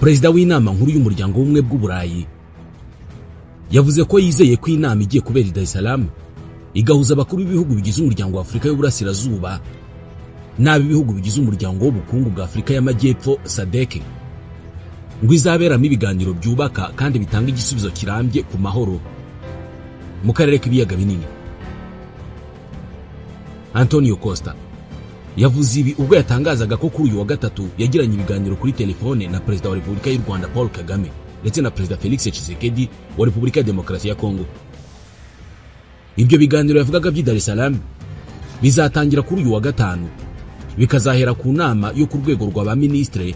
Perezida w'inama nkuru y'umuryango w'ubumwe bw'Uburayi yavuze ko yizeye ko inama igiye kubera i Dar es Salaam igahuza abakuru b'ibihugu bigize umuryango wa Afurika y'Uburasirazuba n'ab'ibihugu bigize umuryango w'ubukungu bwa Afurika y'Amajyepfo SADC, ngo izaberamo ibiganiro byubaka kandi bitanga igisubizo kirambye ku mahoro mu karere k'ibiyaga binini. Antonio Costa yavuze ibi ubwo yatangazaga ko kuri uyu wa gatatu yagiranye ibiganiro kuri telefone na Perezida wa Repubulika y'u Rwanda Paul Kagame ndetse na Perezida Felix Tshisekedi wa Repubulika ya Demokarasi ya Kongo. Ibyo biganiro yavugaga by'i Dar es Salaam bizatangira kuri uyu wa gatanu, bikazahera ku nama yo ku rwego rwa ba ministre.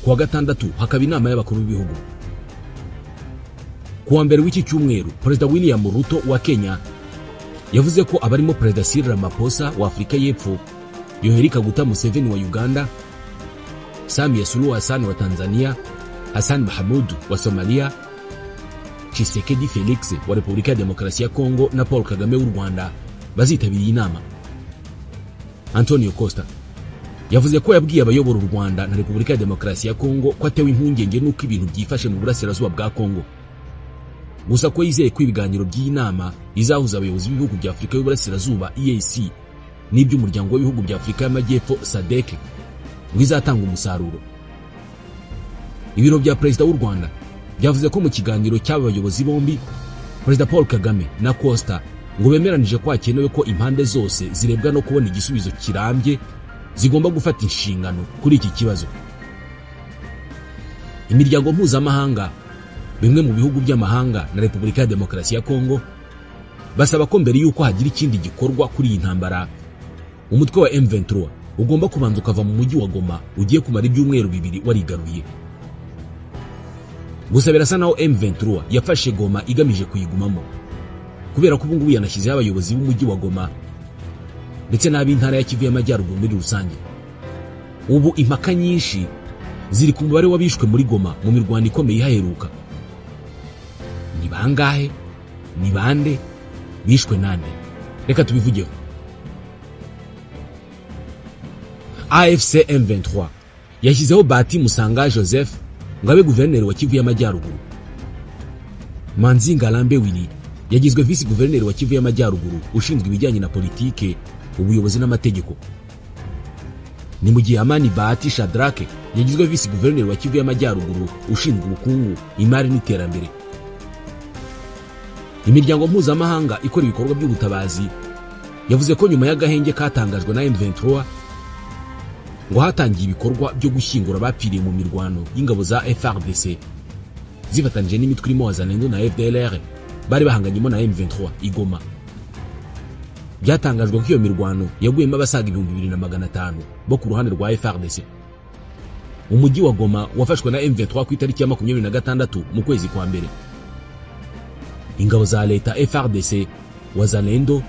Ku wa gatandatu hakaba inama y'abakuru b'ibihugu. Ku wa mbere w'iki cyumweru Perezida William Ruto wa Kenya yavuze ko abarimo Perezida Cyril Ramaphosa wa Afurika y'Epfo, Yoweri Kaguta Museveni wa Uganda, Samia Suluhu Hassan wa Tanzania, Hassan Mahmoud wa Somalia, Tshisekedi Felix wa Repubulika ya Demokarasi ya Kongo na Paul Kagame w'u Rwanda bazitabira inama. Antonio Costa yavuze ko yabwiye abayobora u Rwanda na Repubulika ya Demokarasi ya Kongo ko atewe impungenge n'uko ibintu byifashe mu burasirazuba bwa Kongo, gusa ko yizeye ko ibiganiro by'inama izahuza abayobozi b'ibihugu bya Afurika y'Uburasirazuba EAC n'iby'umuryango w'ibihugu bya Afurika y'Amajyepfo SADC ngo izatanga umusaruro. Ibiro bya Perezida w'u Rwanda byavuze ko mu kiganiro cy'aba bayobozi bombi, Perezida Paul Kagame na Costa ngo bemeranije ko hakenewe ko impande zose zirebwa no kubona igisubizo kirambye zigomba gufata inshingano kuri iki kibazo. Imiryango mpuzamahanga, bimwe mu bihugu by'amahanga na Repubulika ya Demokarasi ya Kongo basaba ko mbere yuko hagira ikindi gikorwa kuri iyi ntambara, umutwe wa M23 ugomba kubanza ukava mu mujyi wa Goma ugiye kumara ibyumweru bibiri warigaruye. Gusa birasa naho M23 yafashe Goma igamije kuyigumamo, kubera ko ubu ngubu yanashyizeho abayobozi b'umujyi wa Goma ndetse n'ab'intara ya Kivu y'Amajyaruguru muri rusange. Ubu impaka nyinshi ziri ku mubare w'abishwe muri Goma mu mirwano ikomeye ihaheruka. Ni bangahe? Ni bande? Bishwe nande? Reka tubivugeho. AFC M23 yashyizeho Bati Musanga Joseph ngo abe guverineri wa Kivu y'Amajyaruguru. Manzi Ngarambe Willy yagizwe vice guverineri wa Kivu y'Amajyaruguru ushinzwe ibijyanye na politike, ubuyobozi n'amategeko. Ni mu gihe Amani Bahati Shadrake yagizwe vice guverineri wa Kivu y'Amajyaruguru ushinzwe ubukungu, imari n'iterambere. Imiryango mpuzamahanga ikora ibikorwa by'ubutabazi yavuze ko nyuma y'agahenge katangajwe na M23 ngo hatangiye ibikorwa byo gushyingura abapfiriye mu mirwano y'ingabo za FARDC zifatanije n'imitwe irimo Wazalendo na FDLR bari bahanganyemo na M23 igoma. Byatangajwe ko iyo mirwano yaguyemo abasaga 2500 bo ku ruhande rwa FARDC. Umujyi wa Goma wafashwe na M23 ku itariki ya 26 mu kwezi kwa mbere. Ingabo za leta FARDC, Wazalendo,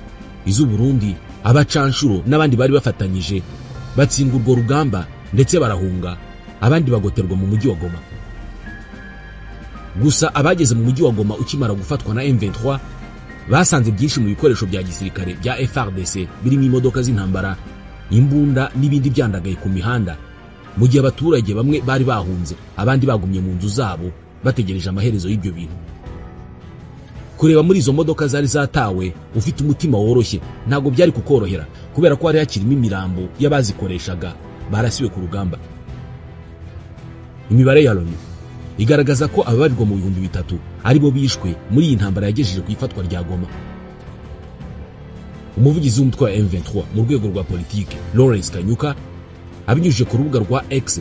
iz'u Burundi, abacanshuro n'abandi bari bafatanyije batsinda urwo rugamba ndetse barahunga, abandi bagoterwa mu mujyi wa Goma. Gusa abageze mu mujyi wa Goma ukimara gufatwa na M23 basanze byinshi mu bikoresho bya gisirikare bya FARDC birimo imodoka z'intambara, imbunda n'ibindi byandagaye ku mihanda, mu gihe abaturage bamwe bari bahunze, abandi bagumye mu nzu zabo bategereje amaherezo y'ibyo bintu. Kureba muri izo modoka zari zatawe ufite umutima woroshye ntago byari kukorohera, kubera ko hari hakirimo imirambo y'abazikoreshaga barasiwe ku rugamba. Imibare ya Loni igaragaza ko ababarirwa mu 3000 ari bo bishwe muri iyi ntambara yagejeje ku ifatwa rya Goma. Umuvugizi w'umutwe wa M23 mu rwego rwa politike, Lawrence Kanyuka, abinyujije ku rubuga rwa X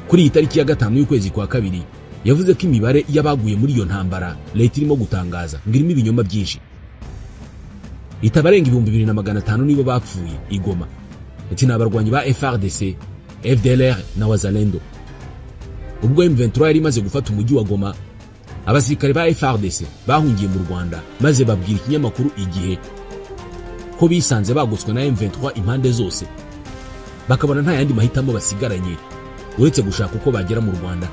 kuri iyi tariki ya 5 y'ukwezi kwa kabiri, yavuze ko imibare y'abaguye muri iyo ntambara leta irimo gutangaza ngo irimo ibinyoma byinshi. Itabarenga 2500 nibo bapfuye igoma, ati n'abarwanyi ba FARDC, FDLR na Wazalendo. Ubwo M23 yari imaze gufata umujyi wa Goma, abasirikare ba FARDC bahungiye mu Rwanda maze babwira ikinyamakuru Igihe ko bisanze bagotswe na M23 impande zose, bakabona nta yandi mahitamo basigaranye uretse gushaka uko bagera mu Rwanda.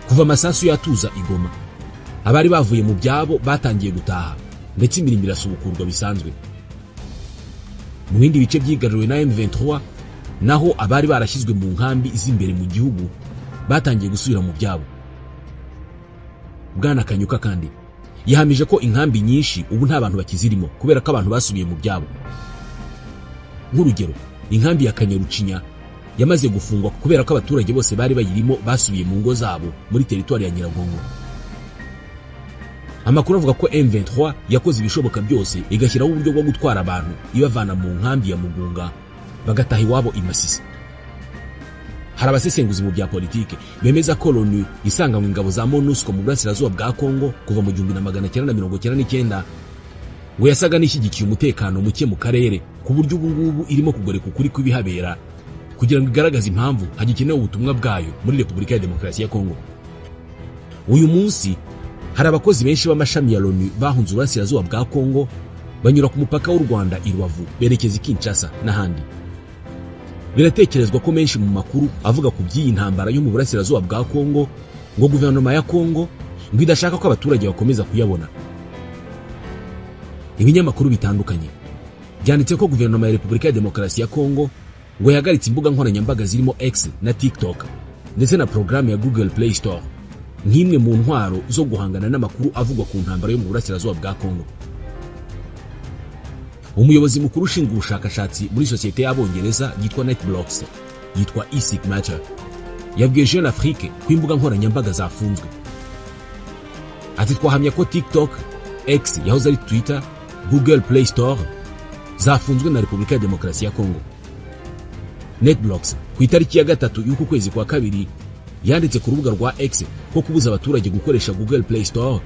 Kuva amasasu yatuza igoma, abari bavuye mu byabo batangiye gutaha ndetse imirimo irasubukurwa bisanzwe. Mu bindi bice byigaruriwe na M23 naho abari barashyizwe mu nkambi z'imbere mu gihugu batangiye gusubira mu byabo. Bwana Kanyuka kandi yahamije ko inkambi nyinshi ubu nta bantu bakizirimo kubera ko abantu basubiye mu byabo. Nk'urugero, inkambi ya Kanyarucinya yamaze gufungwa kubera ko abaturage bose bari bayirimo basubiye mu ngo zabo muri teritwari ya Nyiragongo. Amakuru avuga ko M23 yakoze ibishoboka byose igashyiraho uburyo bwo gutwara abantu ibavana mu nkambi ya Mugunga bagataha iwabo i Masisi. Hari abasesenguzi mu bya politike bemeza ko Loni isanganywe ingabo za MONUSCO mu burasirazuba bwa Kongo kuva mu 1999 ngo yasaga n'ishyigikiye umutekano muke mu karere ku buryo ubu ngubu irimo kugoreka ukuri kw'ibihabera kugira ngo igaragaze impamvu hagikenewe ubutumwa bwayo muri Repubulika ya Demokarasi ya Kongo. Uyu munsi hari abakozi benshi b'amashami ya Loni bahunze uburasirazuba bwa Kongo banyura ku mupaka w'u Rwanda i Rubavu berekeza i Kinshasa n'ahandi. Biratekerezwa ko menshi mu makuru avuga ku by'iyi ntambara yo mu burasirazuba bwa Kongo ngo guverinoma ya Kongo ngo idashaka ko abaturage bakomeza kuyabona. Ibinyamakuru bitandukanye byanditse ko guverinoma ya Repubulika ya Demokarasi ya Kongo ngo yahagaritse imbuga nkoranyambaga zirimo X na TikTok ndetse na programu ya Google Play Store nk'imwe mu ntwaro zo guhangana n'amakuru avugwa ku ntambara yo mu burasirazuba bwa Kongo. Umuyobozi mukuru ushinzwe ubushakashatsi muri sosiyete y'Abongereza yitwa NetBlocks yitwa eSignature yabwiye Jeune Afrique ko imbuga nkoranyambaga zafunzwe. Ati twahamya ko TikTok, X yahoze ari Twitter, Google Play Store zafunzwe na Repubulika ya Demokarasi ya Kongo. NetBlocks ku itariki ya 3 y'uku kwezi kwa kabiri yanditse ku rubuga rwa X ko kubuza abaturage gukoresha Google Play Store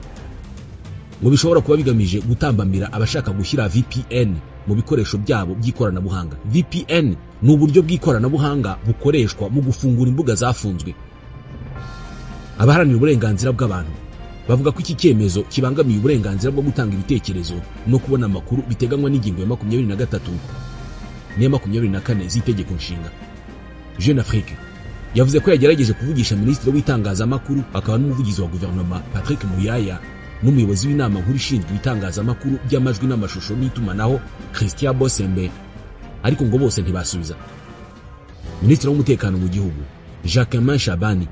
ngo bishobora kuba bigamije gutambamira abashaka gushyira VPN mu bikoresho byabo by'ikoranabuhanga. VPN ni uburyo bw'ikoranabuhanga bukoreshwa mu gufungura imbuga zafunzwe. Abaharanira uburenganzira bw'abantu bavuga ko iki cyemezo kibangamiye uburenganzira bwo gutanga ibitekerezo no kubona amakuru biteganywa n'ingingo ya 23 n'iya 24 z'itegeko nshinga. Jeune Afrique yavuze ko yagerageje kuvugisha Minisitiri w'itangazamakuru akaba n'umuvugizi wa guverinoma Patrick Muyaya n'umuyobozi w'inama nkuru ishinzwe itangazamakuru by'amajwi n'amashusho n'itumanaho Christian Bosembe, ariko ngo bose ntibasubiza. Minisitiri w'umutekano mu gihugu Jacquemin Shabani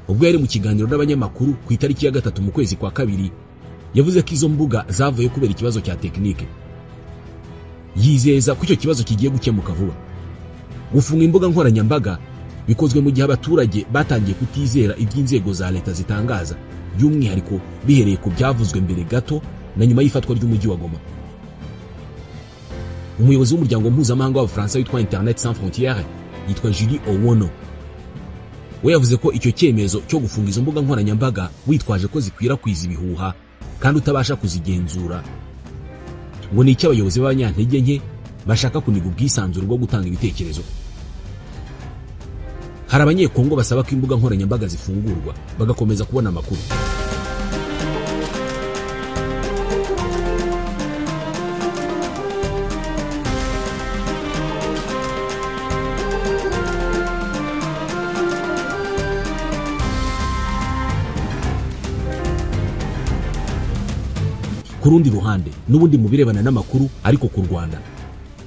ubwo yari mu kiganiro n'abanyamakuru ku itariki ya 3 mu kwezi kwa kabiri yavuze ko izo mbuga zavuye kubera ikibazo cya tekinike. Yizeza ko icyo kibazo kigiye gukemuka vuba. Gufunga imbuga nkoranyambaga bikozwe mu gihe abaturage batangiye kutizera iby'inzego za leta zitangaza, by'umwihariko bihereye ku byavuzwe mbere gato na nyuma y'ifatwa ry'umujyi wa Goma. Umuyobozi w'umuryango mpuzamahanga w'Abafaransa witwa Internet Sans Frontières yitwa Julie Owono we yavuze ko icyo cyemezo cyo gufunga izo mbuga nkoranyambaga witwaje ko zikwirakwiza ibihuha kandi utabasha kuzigenzura ngo ni icy'abayobozi b'abanyantege nke bashaka kuniga ubwisanzure bwo gutanga ibitekerezo. Hari abanyekongo basaba ko imbuga nkoranyambaga zifungurwa bagakomeza kubona amakuru. Ku rundi ruhande n'ubundi mu birebana n'amakuru ariko ku Rwanda,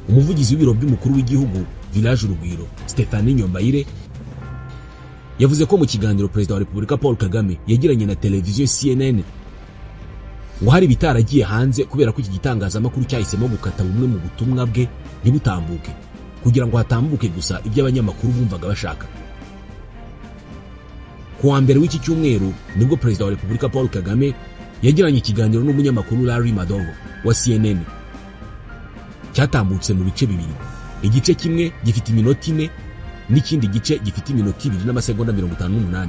umuvugizi w'ibiro by'umukuru w'igihugu Village Urugwiro Stéphanie Nyombayire yavuze ko mu kiganiro Perezida wa Repubulika Paul Kagame yagiranye na televiziyo CNN ngo hari bitaragiye hanze kubera ko iki gitangazamakuru cyahisemo gukata bumwe mu butumwa bwe ntibutambuke kugira ngo hatambuke gusa ibyo abanyamakuru bumvaga bashaka. Ku wa mbere w'iki cyumweru nibwo Perezida wa Repubulika Paul Kagame yagiranye ikiganiro n'umunyamakuru Larry Madowo wa CNN. Cyatambutse mu bice bibiri, igice kimwe gifite iminota 4 n'ikindi gice gifite iminota 2 n'amasegonda 58.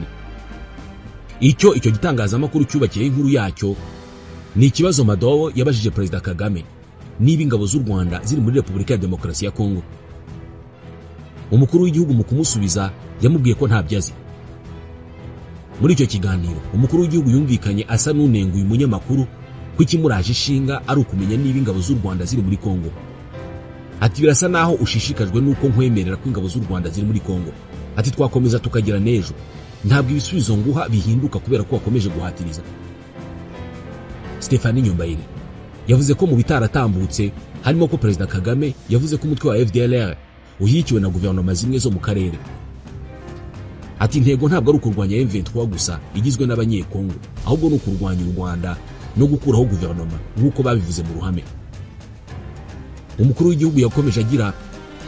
Icyo gitangazamakuru cyubakiye inkuru yacyo ni ikibazo Madowo yabajije Perezida Kagame niba ingabo z'u Rwanda ziri muri Repubulika ya Demokarasi ya Kongo. Umukuru w'igihugu mu kumusubiza yamubwiye ko nta byazi. Muri icyo kiganiro umukuru w'igihugu yumvikanye asa n'unenguye umunyamakuru ko ikimuraje ishinga ari ukumenya niba ingabo z'u Rwanda ziri muri Kongo. Ati birasa naho ushishikajwe nuko nkwemerera ko ingabo z'u Rwanda ziri muri Kongo. Ati twakomeza tukagira nejo, ntabwo ibisubizo nguha bihinduka kubera ko wakomeje guhatiriza. Stéphanie Nyombayire yavuze ko mu bitaratambutse harimo ko Perezida Kagame yavuze ko umutwe wa FDLR uhikiwe na guverinoma zimwe zo mu karere. ati intego ntabwo ari ukurwanya M23 gusa igizwe n'abanyekongo, ahubwo ni ukurwanya u Rwanda no gukuraho guverinoma nk'uko babivuze mu ruhame. Umukuru w'igihugu yakomeje agira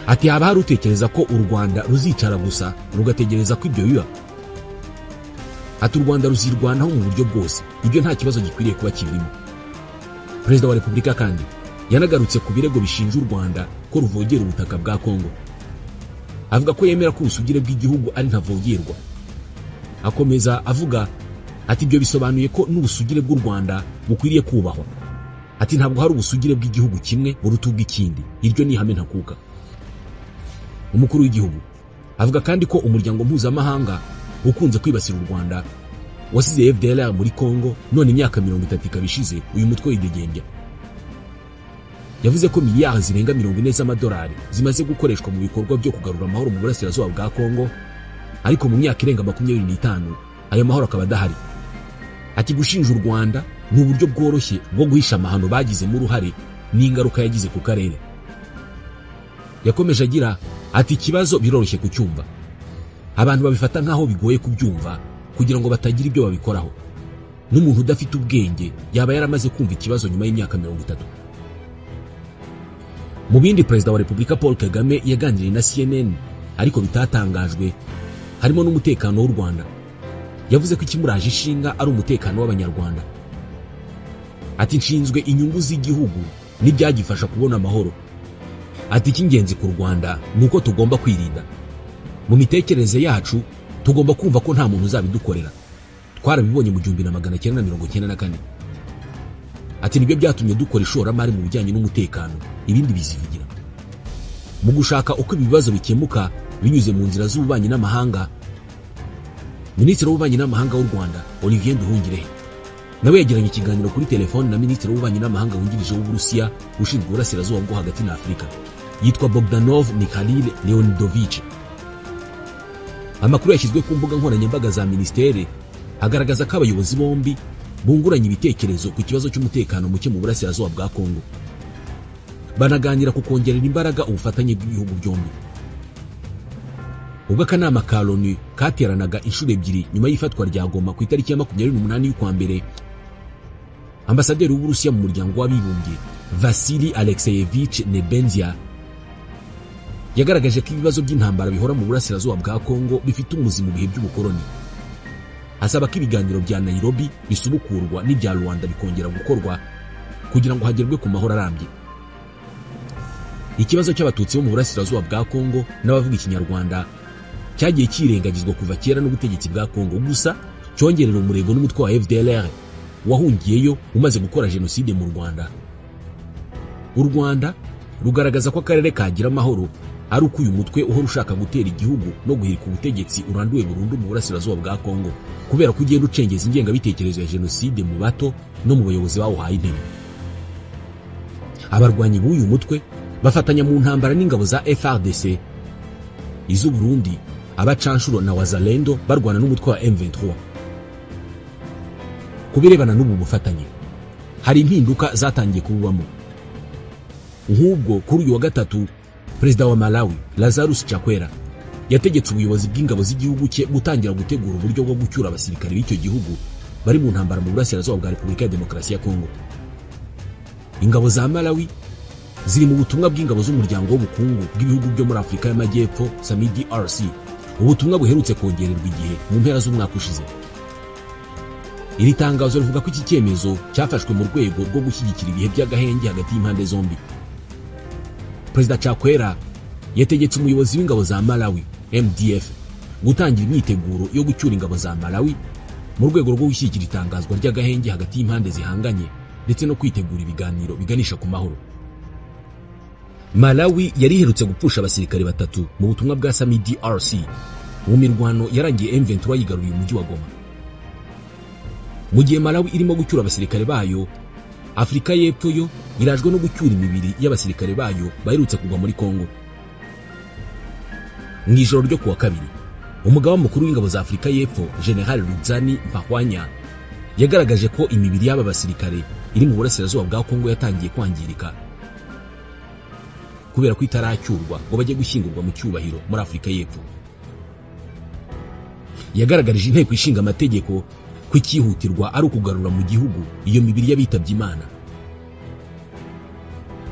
ati haba hari utekereza ko u Rwanda ruzicara gusa rugategereza ko ibyo biba. Ati u Rwanda ruzirwanaho mu buryo bwose, ibyo nta kibazo gikwiriye kuba kirimo. Perezida wa Repubulika kandi yanagarutse ku birego bishinja u Rwanda ko ruvogera ubutaka bwa Kongo. Avuga ko yemera ko ubusugire bw'igihugu ari ntavogerwa. Akomeza avuga ati ibyo bisobanuye ko n'ubusugire bw'u Rwanda bukwiriye kubahwa. Ati ntabwo hari ubusugire bw'igihugu kimwe buruta ubw'ikindi, iryo ni ihame ntakuka. Umukuru w'igihugu avuga kandi ko umuryango mpuzamahanga ukunze kwibasira u Rwanda wasize FDLR muri Kongo, none imyaka 30 ikabishize uyu mutwe widegembya. Yavuze ko miliyari zirenga 40 z'amadolari zimaze gukoreshwa mu bikorwa byo kugarura amahoro mu burasirazuba bwa Kongo, ariko mu myaka irenga 25 ayo mahoro akaba adahari. Ati gushinja u Rwanda ni uburyo bworoshye bwo guhisha amahano bagize mu ruhare n'ingaruka yagize ku karere. Yakomeje agira ati ikibazo biroroshye kucyumva, abantu babifata nkaho bigoye kubyumva kugira ngo batagira ibyo babikoraho. N'umuntu udafite ubwenge yaba yaramaze kumva ikibazo nyuma y'imyaka 30. Mu bindi Perezida wa Repubulika Paul Kagame yaganiriye na CNN ariko bitatangajwe harimo n'umutekano w'u Rwanda. Yavuze ko ikimuraje ishinga ari umutekano w'abanyarwanda. Ati nshinzwe inyungu z'igihugu n'ibyagifasha kubona amahoro. Ati icy'ingenzi ku Rwanda nuko tugomba kwirinda. Mu mitekerereze yacu tugomba kumva ko nta muntu uzabidukorera. Twarabibonye mu 1994. Ati nibyo byatumye dukora ishoramari mu bijyanye n'umutekano, ibindi bizivugira. Mu gushaka uko ibibazo bikemuka binyuze mu nzira z'ububanyi n'amahanga, Minisitiri w'ububanyi n'amahanga w'u Rwanda Olivier Nduhungirehe nawe yagiranye ikiganiro kuri telefone na Minisitiri w'ububanyi n'amahanga wungirije w'Uburusiya ushinzwe uburasirazuba bwo hagati na Afurika, yitwa Bogdanov Mikhail Leonidovich. Amakuru yashyizwe ku mbuga nkoranyambaga za ministere agaragaza ko abayobozi bombi bunguranye ibitekerezo ku kibazo cy'umutekano muke mu burasirazuba bwa Kongo. Banaganira ku kongerera imbaraga ubufatanye bw'ibihugu byombi. Ubwo akanama ka Loni kateranaga inshuro ebyiri nyuma y'ifatwa rya Goma ku itariki ya 28 y'ukwa mbere, Ambasaderi w'Uburusiya mu muryango w'abibumbye Vasily Alexeyevich Nebenzia yagaragaje ko ibibazo by'intambara bihora mu burasirazuba bwa Kongo bifite umuzi mu bihe by'ubukoloni. Asaba ko ibiganiro bya Nairobi bisubukurwa n'ibya Rwanda bikongera gukorwa kugira ngo hagerwe ku mahoro arambye. Ikibazo cy'abatutsi bo mu burasirazuba bwa Kongo n'abavuga ikinyarwanda cyagiye kirengagizwa kuva kera n'ubutegetsi bwa Kongo, gusa cyongerera umurego n'umutwe wa FDLR wahungiyeyo umaze gukora jenoside mu Rwanda. U Rwanda rugaragaza ko akarere kagira amahoro ari uko uyu mutwe uhora ushaka gutera igihugu no guhirika ubutegetsi uranduwe burundu mu burasirazuba bwa Kongo, kubera ko ugenda ucengeza ingengabitekerezo ya jenoside mu bato no mu bayobozi bawuhaye intebe. Abarwanyi b'uyu mutwe bafatanya mu ntambara n'ingabo za FARDC, iz'u Burundi, abacanshuro na Wazalendo barwana n'umutwe wa M23. Kubirebana n'ubu bufatanye hari impinduka zatangiye kububamo. Nk'ubwo kuri uyu wa gatatu Perezida wa Malawi Lazarus Chakwera yategetse ubuyobozi bw'ingabo z'igihugu cye gutangira gutegura uburyo bwo gucyura abasirikare b'icyo gihugu bari mu ntambara mu burasirazuba bwa Repubulika ya Demokarasi ya Kongo. Ingabo za Malawi ziri mu butumwa bw'ingabo z'umuryango w'ubukungu bw'ibihugu byo muri Afurika y'Amajyepfo SAMIDRC, ubutumwa buherutse kongererwa igihe mu mpera z'umwaka ushize. Iri tangazo rivuga ko iki cyemezo cyafashwe mu rwego rwo gushyigikira ibihe by'agahenge hagati y'impande zombi. Perezida Chakwera yategetse umuyobozi w'ingabo za Malawi MDF gutangira imyiteguro yo gucyura ingabo za Malawi mu rwego rwo gushyigikira itangazwa ry'agahenge hagati y'impande zihanganye ndetse no kwitegura ibiganiro biganisha ku mahoro. Malawi yari iherutse gupfusha abasirikare 3 mu butumwa bwa SAMIDRC mu mirwano yarangiye M23 yigaruriye umujyi wa Goma. Mu gihe Malawi irimo gucyura abasirikare bayo, Afurika y'Epfo yo irajwe no gucyura imibiri y'abasirikare bayo baherutse kugwa muri Kongo. Mu ijoro ryo kuwa kabiri, umugaba mukuru w'ingabo za Afurika y'Epfo General Ruzani Mpahwanya yagaragaje ko imibiri y'aba basirikare iri mu burasirazuba bwa Kongo yatangiye kwangirika kubera ko itaracyurwa ngo bajye gushyingurwa mu cyubahiro muri Afurika y'Epfo. yagaragarije inteko ishinga amategeko ko icyihutirwa ari ukugarura mu gihugu iyo mibiri y'abitabye Imana.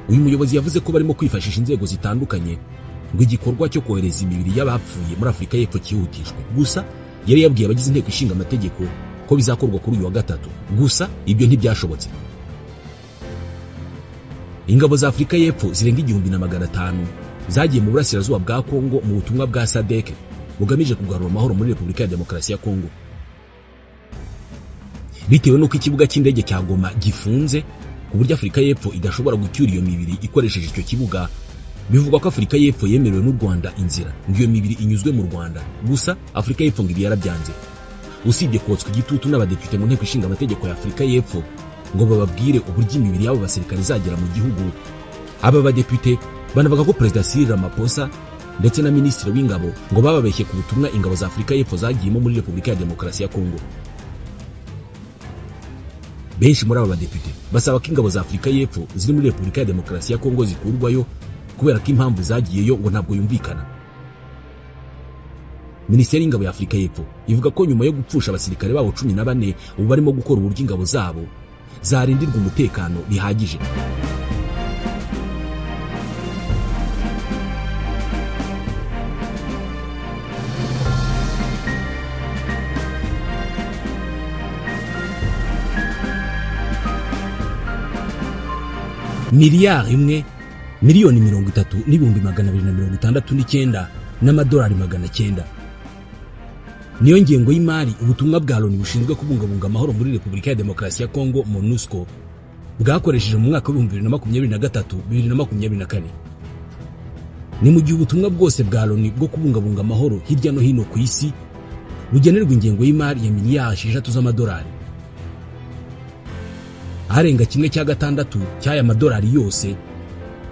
Uyu muyobozi yavuze ko barimo kwifashisha inzego zitandukanye ngo igikorwa cyo kohereza imibiri y'abapfuye muri Afurika y'Epfo cyihutishwe. Gusa yari yabwiye abagize inteko ishinga amategeko ko bizakorwa kuri uyu wa gatatu. Gusa ibyo ntibyashobotse. Ingabo za Afurika y'Epfo zirenga 1500 zagiye mu burasirazuba bwa Kongo mu butumwa bwa SADC bugamije kugarura amahoro muri Repubulika ya Demokarasi ya Kongo. Bitewe n'uko ikibuga cy'indege cya Goma gifunze ku buryo Afurika y'Epfo idashobora gucyura iyo mibiri ikoresheje icyo kibuga, bivugwa ko Afurika y'Epfo yemerewe n'u Rwanda inzira ngo iyo mibiri inyuzwe mu Rwanda. Gusa Afurika y'Epfo ngo ibi yarabyanze, usibye kotswa igitutu n'abadepite mu nteko ishinga amategeko ya Afurika y'Epfo ngo bababwire uburyo imibiri y'abo basirikare izagera mu gihugu. Aba badepite banavuga ko Perezida Cyril Ramaphosa ndetse na Minisitiri w'Ingabo ngo bababeshye ku butumwa ingabo za Afurika y'Epfo zagiyemo muri Repubulika ya Demokarasi ya Kongo. Benshi muri aba badepite basaba ko ingabo za Afurika y'Epfo ziri muri Repubulika ya Demokarasi ya Kongo zikurwayo kubera ko impamvu zagiyeyo ngo ntabwo yumvikana. Minisiteri y'Ingabo ya Afurika y'Epfo ivuga ko nyuma yo gupfusha abasirikare babo 14 ubu barimo gukora uburyo ingabo zabo zarindirwa umutekano bihagije. Miliyari imwe miliyoni 30,269 n'amadolari 900 niyo ngengo y'imari ubutumwa bwa Loni bushinzwe kubungabunga amahoro muri Repubulika ya Demokarasi ya Kongo MONUSCO bwakoresheje mu mwaka wa 2023-2024. Ni mu gihe ubutumwa bwose bwa Loni bwo kubungabunga amahoro hirya no hino ku isi bugenerwa ingengo y'imari ya miliyari 6 z'amadolari. Arenga 1/6 cy'aya madolari yose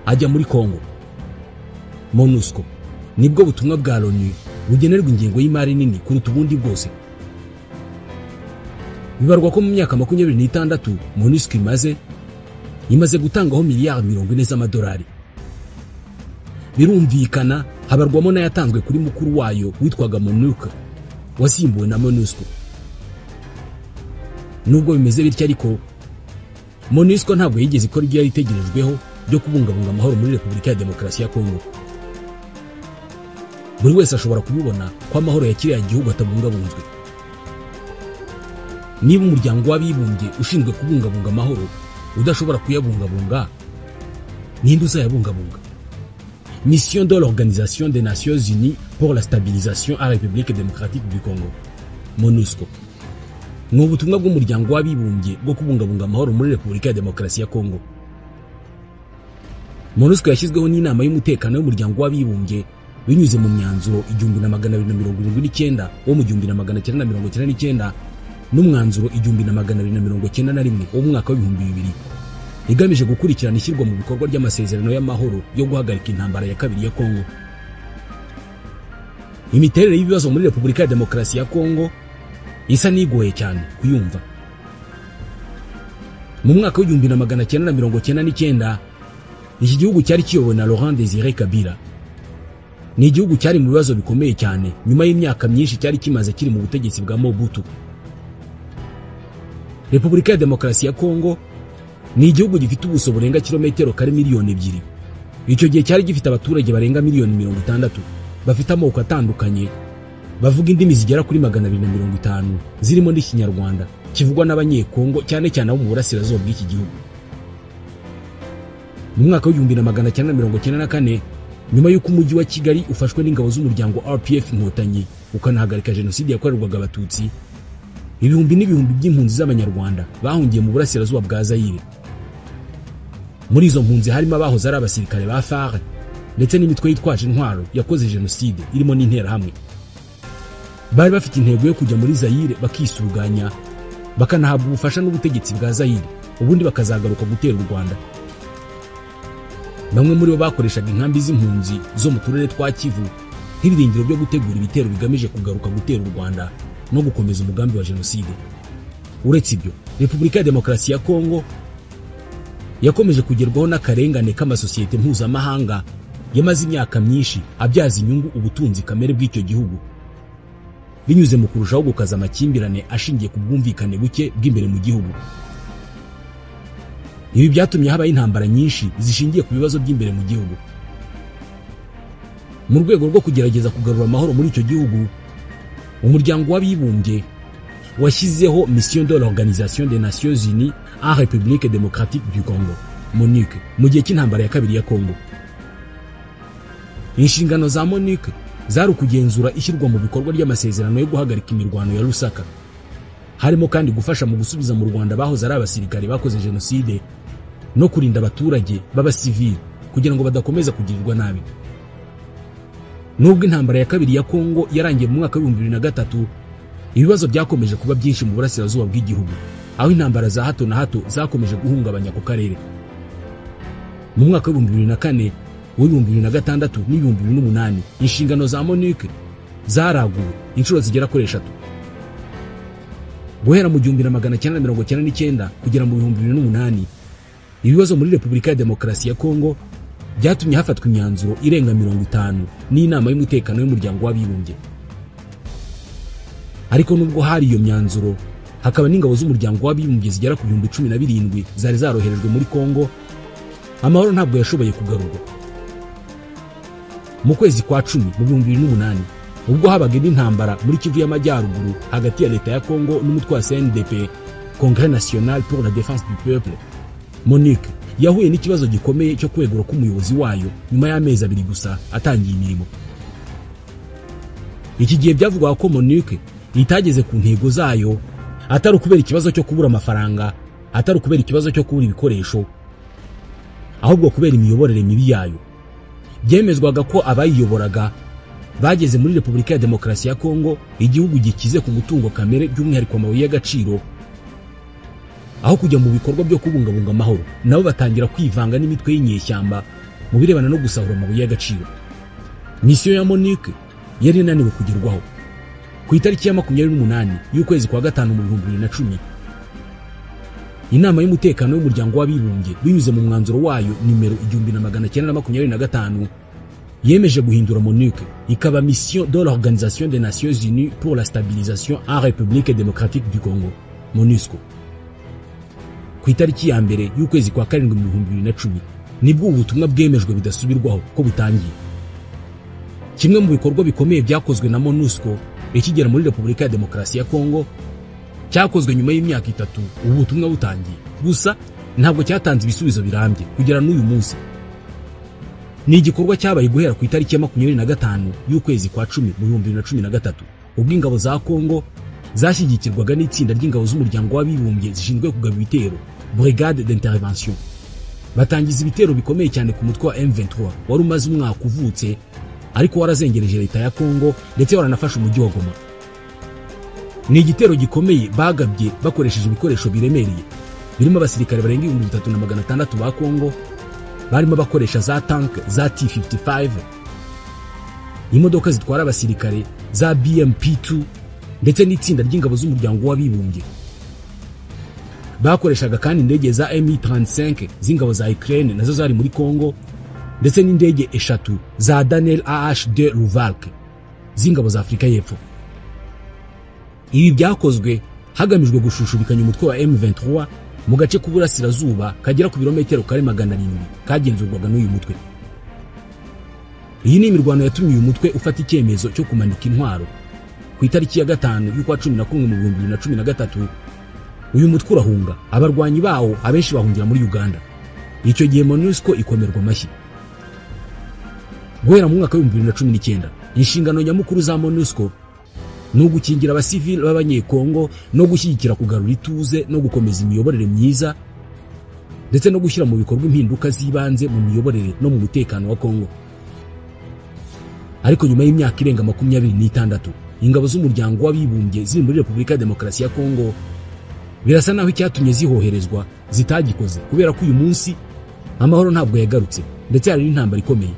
ajya muri Kongo. MONUSCO nibwo butumwa bwa Loni bugenerwa ingengo y'imari nini kuruta ubundi bwose. Bibarwa ko mu myaka 26 MONUSCO imaze gutangaho miliyari 40 z'amadolari. Birumvikana habarwamo n'ayatanzwe kuri mukuru wayo witwaga MONUC wasimbuwe na MONUSCO. Nubwo bimeze bityo ariko MONUSCO ntabwo yigeze ikora ibyo yari itegerejweho byo kubungabunga amahoro muri Repubulika ya Demokarasi ya Kongo. Buri wese ashobora kubibona ko amahoro ya kiriya gihugu atabungabunzwe. Niba umuryango w'abibumbye ushinzwe kubungabunga amahoro udashobora kuyabungabunga, ninde uzayabungabunga? Mission de l'Organisation des Nations Unies pour la Stabilisation à la République démocratique du Congo, MONUSCO. Ni ubutumwa bw'umuryango w'abibumbye bwo kubungabunga amahoro muri Repubulika ya Demokarasi ya Kongo. MONUSCO yashyizweho n'inama y'umutekano y'umuryango w'abibumbye binyuze mu myanzuro 1279 wo mu 1999 n'umwanzuro 1291 wo mu mwaka wa 2000 igamije gukurikirana ishyirwa mu bikorwa ry'amasezerano y'amahoro yo guhagarika intambara ya kabiri ya Kongo. Imiterere y'ibibazo muri Repubulika ya Demokarasi ya Kongo isa nigoye cyane kuyumva. Mu mwaka wa 1999 iki gihugu cyari kiyobowe na Laurent Désiré Kabila. Ni igihugu cyari mu bibazo bikomeye cyane nyuma y'imyaka myinshi cyari kimaze kiri mu butegetsi bwa Mobutu. Repubulika ya Demokarasi ya Kongo ni igihugu gifite ubuso burenga kilometero kare miliyoni 2. Icyo gihe cyari gifite abaturage barenga miliyoni 60 bafite amoko atandukanye bavuga indimi zigera kuri 250 zirimo n'Ikinyarwanda kivugwa n'abanyekongo cyane cyane abo mu burasirazuba bw'iki gihugu. Mu mwaka wa 1994 nyuma y'uko umujyi wa Kigali ufashwe n'ingabo z'umuryango RPF Inkotanyi ukanahagarika jenoside yakorerwaga abatutsi, ibihumbi n'ibihumbi by'impunzi z'abanyarwanda bahungiye mu burasirazuba bwa Zaire. Muri izo mpunzi harimo abahoze ari abasirikare ba FARC ndetse n'imitwe yitwaje intwaro yakoze jenoside irimo n'intera hamwe. Bari bafite intego yo kujya muri Zaire bakisuganya bakanahabwa ubufasha n'ubutegetsi bwa Zaire ubundi bakazagaruka gutera u Rwanda. Bamwe muri bo bakoreshaga inkambi z'impunzi zo mu turere twa Kivu nk'ibirindiro byo gutegura ibitero bigamije kugaruka gutera u Rwanda no gukomeza umugambi wa jenoside. Uretse ibyo, Repubulika ya Demokarasi ya Kongo yakomeje kugerwaho n'akarengane k'amasosiyete mpuzamahanga yamaze imyaka myinshi abyaza inyungu ubutunzi kamere bw'icyo gihugu. binyuze mu kurushaho gukaza amakimbirane ashingiye ku bwumvikane buke bw'imbere mu gihugu. Ibi byatumye habaho intambara nyinshi zishingiye ku bibazo by'imbere mu gihugu. Mu rwego rwo kugerageza kugarura amahoro muri icyo gihugu, umuryango w'abibumbye washyizeho Mission de l'Organisation des Nations Unies en République démocratique du Congo, MONUC, mu gihe cy'intambara ya kabiri ya Congo. Inshingano za MONUC zari ukugenzura ishyirwa mu bikorwa ry'amasezerano yo guhagarika imirwano ya Lusaka, harimo kandi gufasha mu gusubiza mu Rwanda bahoze ari abasirikare bakoze jenoside no kurinda abaturage b'abasivili kugira ngo badakomeza kugirirwa nabi. Nubwo intambara ya kabiri ya Congo yarangiye mu mwaka wa 2003, ibibazo byakomeje kuba byinshi mu burasirazuba bw'igihugu, aho intambara za hato na hato zakomeje guhungabanya ku karere. Mu mwaka wa 2004, 2006 n'2008 inshingano za MONUC zaraguwe inshuro zigera kuri 3. Guhera mu 1999 kugera mu 2008, ibibazo muri Repubulika ya Demokarasi ya Congo byatumye hafatwa imyanzuro irenga 50 n'inama y'umutekano y'umuryango w'abibumbye. Ariko nubwo hari iyo myanzuro, hakaba n'ingabo z'umuryango w'abibumbye zigera ku 17,000 zari zaroherejwe muri Congo, amahoro ntabwo yashoboye kugarurwa. Mu kwezi kwa 10 mu 2008, ubwo habaga intambara muri Kivu y'Amajyaruguru hagati ya leta ya Congo n'umutwe wa CNDP, Congrès National pour la Défense du Peuple, MONUC yahuye n'ikibazo gikomeye cyo kwegura k'umuyobozi wayo nyuma y'amezi 2 gusa atangiye imirimo. Iki gihe byavugwa ko MONUC itageze ku ntego zayo, atari ukubera ikibazo cyo kubura amafaranga, atari ukubera ikibazo cyo kubura ibikoresho, ahubwo kubera imiyoborere mibi yayo. Byemezwaga ko abayiyoboraga bageze muri Repubulika ya Demokarasi ya Congo, igihugu gikize ku mutungo kamere by'umwihariko amabuye y'agaciro, aho kujya mu bikorwa byo kubungabunga amahoro, nabo batangira kwivanga n'imitwe y'inyeshyamba mu birebana no gusahura amabuye y'agaciro. Mission ya MONUC yari inaniwe kugerwaho. Ku itariki ya 28 y'ukwezi kwa 5 mu 2010, inama y'umutekano y'umuryango w'abibumbye binyuze mu mwanzuro wayo nimero 1925 yemeje guhindura MONUC ikaba Mission de l'Organisation des Nations Unies pour la Stabilisation en République démocratique du Congo, MONUSCO. Ku itariki ya mbere y'ukwezi kwa 7 mu 2010 nibwo ubutumwa bwemejwe bidasubirwaho ko butangiye. Kimwe mu bikorwa bikomeye byakozwe na MONUSCO ikigera muri Repubulika ya Demokarasi ya Congo cyakozwe nyuma y'imyaka 3 ubu butumwa butangiye, gusa ntabwo cyatanze ibisubizo birambye kugera n'uyu munsi. Ni igikorwa cyabaye guhera ku itariki ya 25 y'ukwezi kwa 10 mu 2013, ubwo ingabo za Congo zashyigikirwaga n'itsinda ry'ingabo z'umuryango w'abibumbye zishinzwe kugaba ibitero, Brigade d'intervention. Batangiza ibitero bikomeye cyane ku mutwe wa M23 wari umaze umwaka uvutse, ariko warazengereje leta ya Congo ndetse waranafashe umujyi wa Goma. Ni igitero gikomeye bagabye bakoresheje ibikoresho biremereye, birimo abasirikare barenga 3600 ba Congo, barimo bakoresha za tank za T55, imodoka zitwara abasirikare za BMP2 ndetse n'itsinda ry'ingabo z'umuryango w'abibumbye. Bakoreshaga kandi indege za Mi-35 z'ingabo za Ukraine nazo zari muri Congo, ndetse n'indege 3 za Daniel AH-2 Ruvalk z'ingabo za Afrika y'Epfo. Ibi byakozwe hagamijwe gushushubikanya umutwe wa M23 mu gace k'uburasirazuba kagera ku birometero kare 700 kagenzurwaga n'uyu mutwe. Iyi ni imirwano yatumye uyu mutwe ufata icyemezo cyo kumanika intwaro. Ku itariki ya 5 y'ukwa 11 mu 2013, uyu mutwe urahunga, abarwanyi bawo abenshi bahungira muri Uganda. Icyo gihe MONUSCO ikomerwa amashyi. Guhera mu mwaka wa 2019, inshingano nyamukuru za MONUSCO no gukingira abasivili b'abanyekongo no gushyigikira kugarura ituze no gukomeza imiyoborere myiza, ndetse no gushyira mu bikorwa impinduka zibanze mu miyoborere no mu mutekano wa Congo. Ariko nyuma y'imyaka irenga 26, ingabo z'umuryango w'abibumbye ziri muri Repubulika ya Demokarasi ya Congo birasa naho icyatumye zihoherezwa zitagikoze, kubera ko uyu munsi amahoro ntabwo yagarutse ndetse hari n'intambara ikomeye.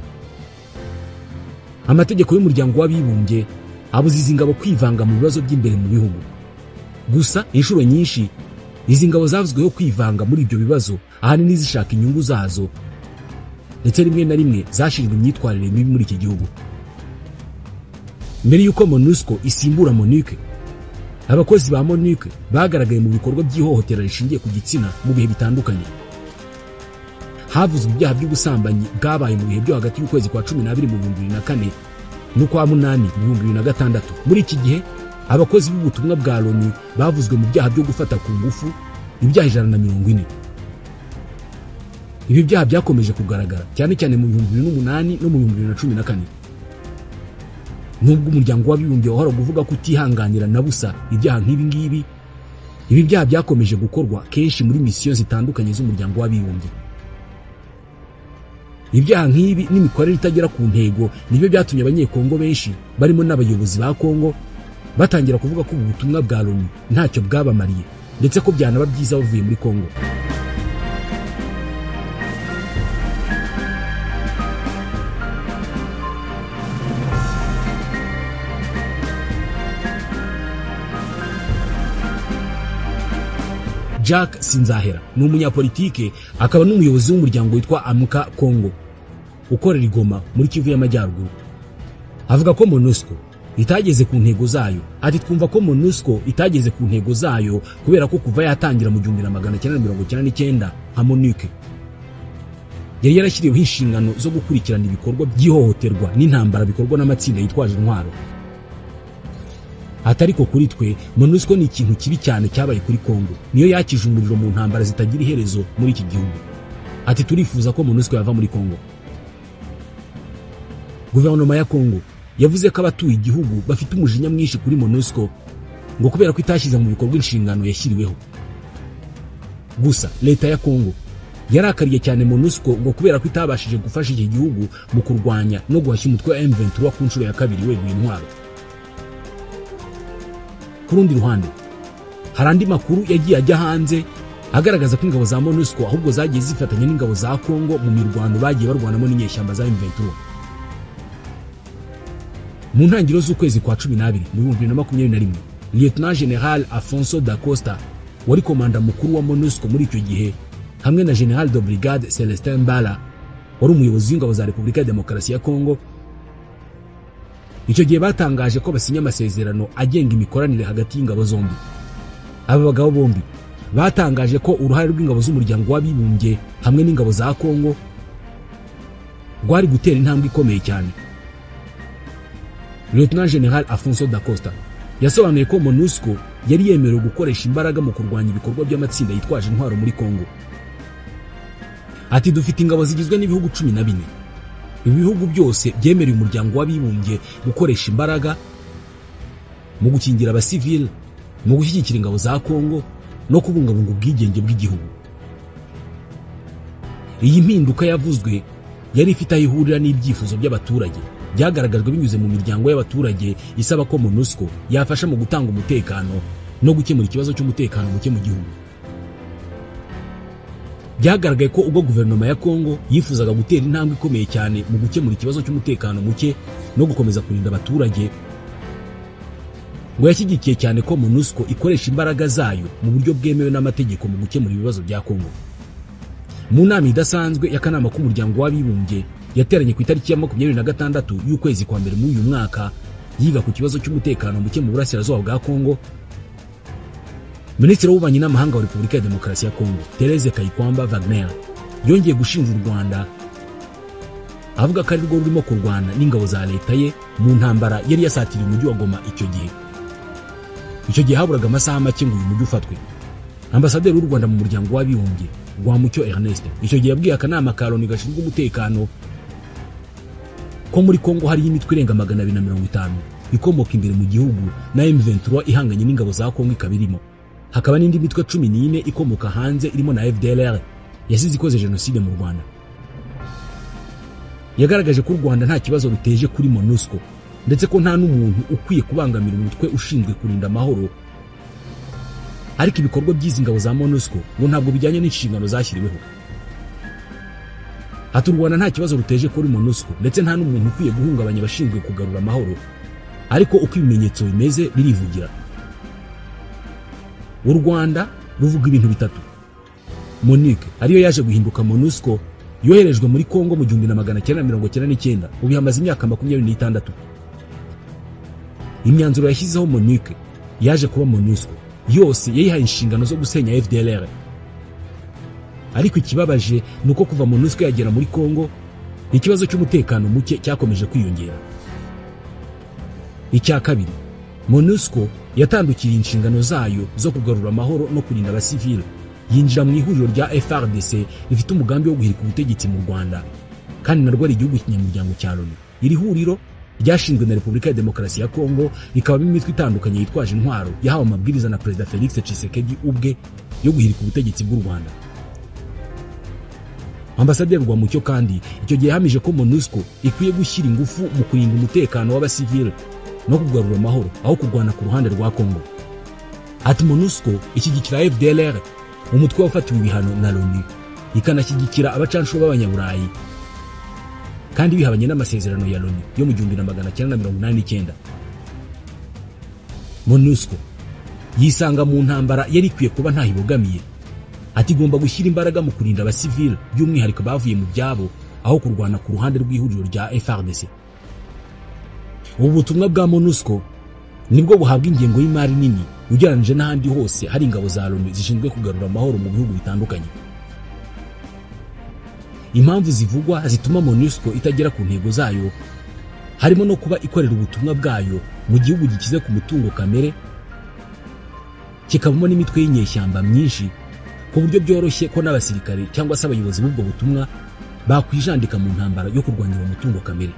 Amategeko y'umuryango w'abibumbye abuza izi ngabo kwivanga mu bibazo by'imbere mu bihugu. Gusa inshuro nyinshi izi ngabo zavuzweho kwivanga muri ibyo bibazo ahanini zishaka inyungu zazo, ndetse rimwe na rimwe zashinzwe imyitwarire mibi muri iki gihugu. mbere yuko MONUSCO isimbura MONUC. Abakozi ba MONUC bagaragaye mu bikorwa by'ihohotera rishingiye ku gitsina mu bihe bitandukanye. Havuzwe ibyaha by'ubusambanyi bwabaye mu bihe byo hagati y'ukwezi kwa 12 mu 2004 n'ukwa 8 mu 2006. Muri iki gihe abakozi b'ubutumwa bwa Loni bavuzwe mu byaha byo gufata ku ngufu ibyaha 140. Ibi byaha byakomeje kugaragara cyane cyane mu 2008 no mu 2014. Nubwo umuryango w'abibumbye wahora kuvuga ko utihanganira na busa ibyaha nk'ibi ngibi, ibi byaha byakomeje gukorwa kenshi muri misiyo zitandukanye z'umuryango w'abibumbye. Ibyaha nk'ibi n'imikorere itagera ku ntego nibyo byatumye abanyekongo benshi barimo n'abayobozi ba Kongo batangira kuvuga ko ubutumwa bwa Loni ntacyo bwabamariye ndetse ko byanaba byiza bavuye muri Kongo. Jacques Sinzahera ni umunyapolitike akaba n'umuyobozi w'umuryango witwa Amuka Kongo ukorera Goma muri Kivu y'Amajyaruguru. Avuga ko MONUSCO itageze ku ntego zayo. Ati twumva ko MONUSCO itageze ku ntego zayo kubera ko kuva yatangira mu 1999 nka MONUC yari yarashyiriweho inshingano zo gukurikirana ibikorwa by'ihohoterwa n'intambara bikorwa n'amatsinda yitwaje intwaro. Atariko kuri twe MONUSCO ni ikintu kibi cyane cyabaye kuri Kongo, niyo yakije umuriro mu ntambara zitagira iherezo muri iki gihugu. Ati turifuza ko MONUSCO yava muri Kongo. Guverinoma ya Kongo yavuze ko abatuye igihugu bafite umujinya mwinshi kuri MONUSCO ngo kubera ko itashyize mu bikorwa inshingano yashyiriweho. Gusa leta ya Kongo yarakariye cyane MONUSCO ngo kubera ko itabashije gufasha iki gihugu mu kurwanya no guhashya umutwe wa M23 ku nshuro ya kabiri weguye intwaro. Ku rundi ruhande hari andi makuru yagiye ajya hanze agaragaza ko ingabo za MONUSCO ahubwo zagiye zifatanya n'ingabo za Kongo mu mirwano bagiye barwanamo n'inyeshyamba za M23. Mu ntangiriro z'ukwezi kwa 12 mu 2021, Lieutenant General Afonso da Costa wari komanda mukuru wa MONUSCO muri icyo gihe hamwe na General de Brigade Celestin Mbala wari umuyobozi w'ingabo za Repubulika ya Demokarasi ya Kongo, icyo gihe batangaje ko basinya amasezerano agenga imikoranire hagati y'ingabo zombi. Aba bagabo bombi batangaje ko uruhare rw'ingabo z'umuryango w'abibumbye hamwe n'ingabo za Kongo rwari gutera intambwe ikomeye cyane. Lieutenant General Afonso da Costa yasobanuye ko MONUSCO yari yemerewe gukoresha imbaraga mu kurwanya ibikorwa by'amatsinda yitwaje intwaro muri Kongo. Ati dufite ingabo zigizwe n'ibihugu 14. Ibi bihugu byose byemereye umuryango w'abibumbye gukoresha imbaraga mu gukingira abasivile, mu gushyigikira ingabo za Kongo no kubungabunga ubwigenge bw'igihugu. Iyi mpinduka yavuzwe yari ifite aho ihurira n'ibyifuzo by'abaturage byagaragajwe binyuze mu miryango y'abaturage isaba ko MONUSCO yafasha mu gutanga umutekano no gukemura ikibazo cy'umutekano muke mu gihugu. Byagaragaye ko ubwo guverinoma ya Kongo yifuzaga gutera intambwe ikomeye cyane mu gukemura ikibazo cy'umutekano muke no gukomeza kurinda abaturage, ngo yashyigikiye cyane ko MONUSCO ikoresha imbaraga zayo mu buryo bwemewe n'amategeko mu gukemura ibibazo bya Kongo. Mu nama idasanzwe y'akanama k'umuryango w'abibumbye yateranye ku itariki ya 26 y'ukwezi kwa mbere muri uyu mwaka yiga ku kibazo cy'umutekano muke mu burasirazuba bwa Kongo, Minisitiri w'ububanyi n'amahanga wa Repubulika ya Demokarasi ya Kongo Therese Kayikwamba Wagner yongeye gushinja u Rwanda avuga ko ari rwo rurimo kurwana n'ingabo za leta ye mu ntambara yari yasatiriye umujyi wa Goma icyo gihe haburaga amasaha make ngo uyu mujyi ufatwe. Ambasaderi w'u Rwanda mu muryango w'abibumbye Rwamucyo Ernest icyo gihe yabwiye akanama ka Loni gashinzwe umutekano ko muri Kongo hari imitwe irenga 250 ikomoka imbere mu gihugu na M23 ihanganye n'ingabo za Kongo ikabirimo. Hakaba n'indi mitwe 14 ikomoka hanze irimo na FDLR yasize ikoze jenoside mu Rwanda. Yagaragaje ko u Rwanda nta kibazo ruteje kuri MONUSCO ndetse ko nta n'umuntu ukwiye kubangamira umutwe ushinzwe kurinda amahoro, ariko ibikorwa by'izi ngabo za MONUSCO ngo ntabwo bijyanye n'inshingano zashyiriweho. Ati u Rwanda nta kibazo ruteje kuri MONUSCO ndetse nta n'umuntu ukwiye guhungabanya abashinzwe kugarura amahoro, ariko uko ibimenyetso bimeze birivugira. U Rwanda ruvuga ibintu bitatu. MONUC ariyo yaje guhinduka MONUSCO yoherejwe muri Kongo mu 1999 ubu hamaze imyaka 26. imyanzuro yashyizeho MONUC yaje kuba MONUSCO yose yayihaye inshingano zo gusenya FDLR. Ariko ikibabaje nuko kuva MONUSCO yagera muri Kongo ikibazo cy'umutekano muke cyakomeje kwiyongera. Icya kabiri, MONUSCO yatandukiriye inshingano zayo zo kugarura amahoro no kurinda abasivile, yinjira mu ihuriro rya FARDC rifite umugambi wo guhirika ubutegetsi mu Rwanda, kandi narwo ari igihugu kinyamuryango cya Loni. Iri huriro ryashinzwe na Repubulika ya Demokarasi ya Kongo, rikaba imitwe itandukanye yitwaje intwaro yahawe amabwiriza na Perezida Felix Tshisekedi ubwe yo guhirika ubutegetsi bw'u Rwanda. Ambasaderi Rwamucyo kandi icyo gihe yahamije ko MONUSCO ikwiye gushyira ingufu mu kurinda umutekano w'abasivile no kugarura amahoro aho kurwana ku ruhande rwa Kongo. Ati MONUSCO ishyigikira FDLR, umutwe wafatiwe ibihano na Loni, ikanashyigikira abacanshuro b'abanyaburayi kandi bihabanye n'amasezerano ya Loni yo mu 1989. MONUSCO yisanga mu ntambara yari ikwiye kuba ntahibogamiye. Ati igomba gushyira imbaraga mu kurinda abasivile by'umwihariko bavuye mu byabo aho kurwana ku ruhande rw'ihuriro rya FARDC. Ubu butumwa bwa MONUSCO nibwo buhabwa ingengo y'imari nini ugereranije n'ahandi hose hari ingabo za Loni zishinzwe kugarura amahoro mu bihugu bitandukanye. Impamvu zivugwa zituma MONUSCO itagera ku ntego zayo harimo no kuba ikorera ubutumwa bwayo mu gihugu gikize ku mutungo kamere, kikabamo n'imitwe y'inyeshyamba myinshi, ku buryo byoroshye ko n'abasirikare cyangwa se abayobozi b'ubwo butumwa bakwijandika mu ntambara yo kurwanya uwo mutungo kamere.